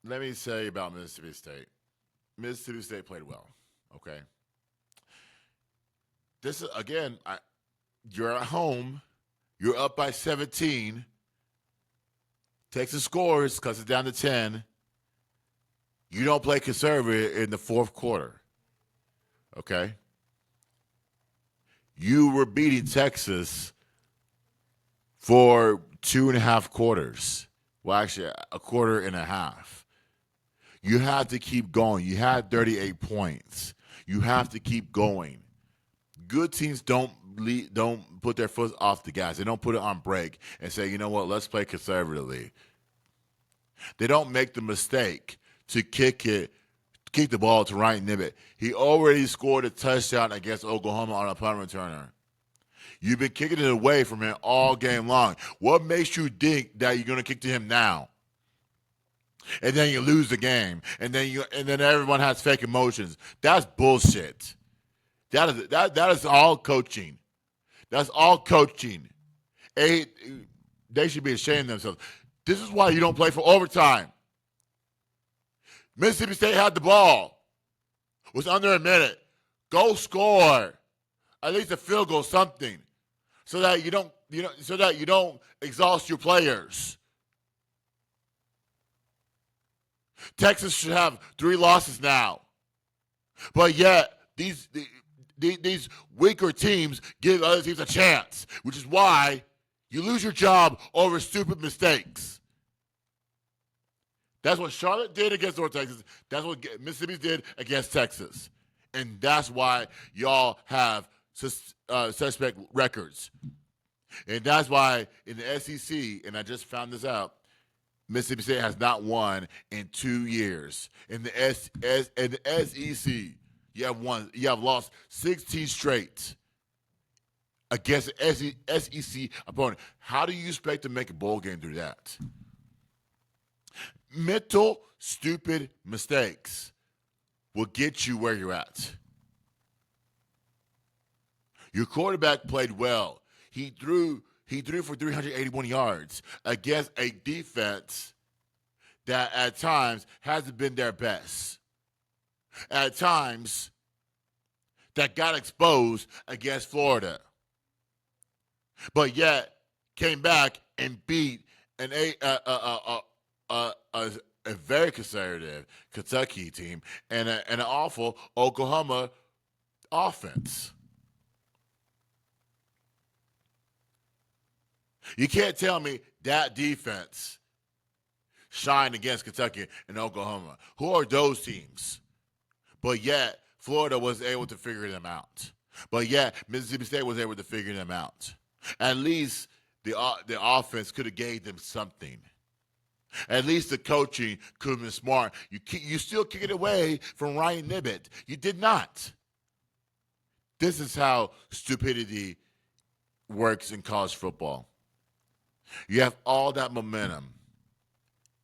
let me say about Mississippi State. Mississippi State played well. Okay. This is again. You're at home. You're up by 17. Texas scores because it's down to 10. You don't play conservative in the fourth quarter. Okay. You were beating Texas for 2.5 quarters. Well, actually, a quarter and a half. You have to keep going. You had 38 points. You have to keep going. Good teams don't put their foot off the gas. They don't put it on break and say, you know what, let's play conservatively. They don't make the mistake to kick the ball to Ryan Nibbett. He already scored a touchdown against Oklahoma on a punt returner. You've been kicking it away from him all game long. What makes you think that you're going to kick to him now? And then you lose the game, and then everyone has fake emotions. That's bullshit. That is all coaching. That's all coaching. They should be ashamed of themselves. This is why you don't play for overtime. Mississippi State had the ball. It was under a minute. Go score. At least a field goal, something, so that you don't exhaust your players. Texas should have 3 losses now, but yet these weaker teams give other teams a chance, which is why you lose your job over stupid mistakes. That's what Charlotte did against North Texas. That's what Mississippi did against Texas, and that's why y'all have suspect records, and that's why in the SEC, and I just found this out, Mississippi State has not won in 2 years. In the SEC, you have lost 16 straight against an SEC opponent. How do you expect to make a bowl game through that? Mental, stupid mistakes will get you where you're at. Your quarterback played well. He threw for 381 yards against a defense that at times hasn't been their best. At times that got exposed against Florida. But yet came back and beat a very conservative Kentucky team and an awful Oklahoma offense. You can't tell me that defense shined against Kentucky and Oklahoma. Who are those teams? But yet, Florida was able to figure them out. But yet, Mississippi State was able to figure them out. At least the offense could have gave them something. At least the coaching could have been smart. You still kick it away from Ryan Nibbett. You did not. This is how stupidity works in college football. You have all that momentum,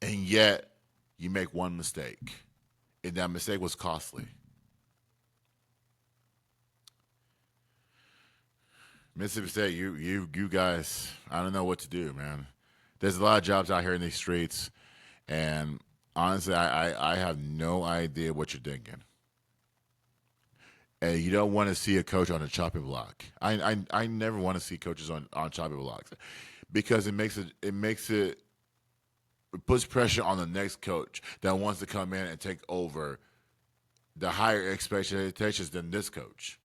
and yet you make one mistake, and that mistake was costly. Mississippi State, you guys, I don't know what to do, man. There's a lot of jobs out here in these streets, and honestly, I have no idea what you're thinking. And you don't want to see a coach on a chopping block. I never want to see coaches on chopping blocks because it puts pressure on the next coach that wants to come in and take over the higher expectations than this coach.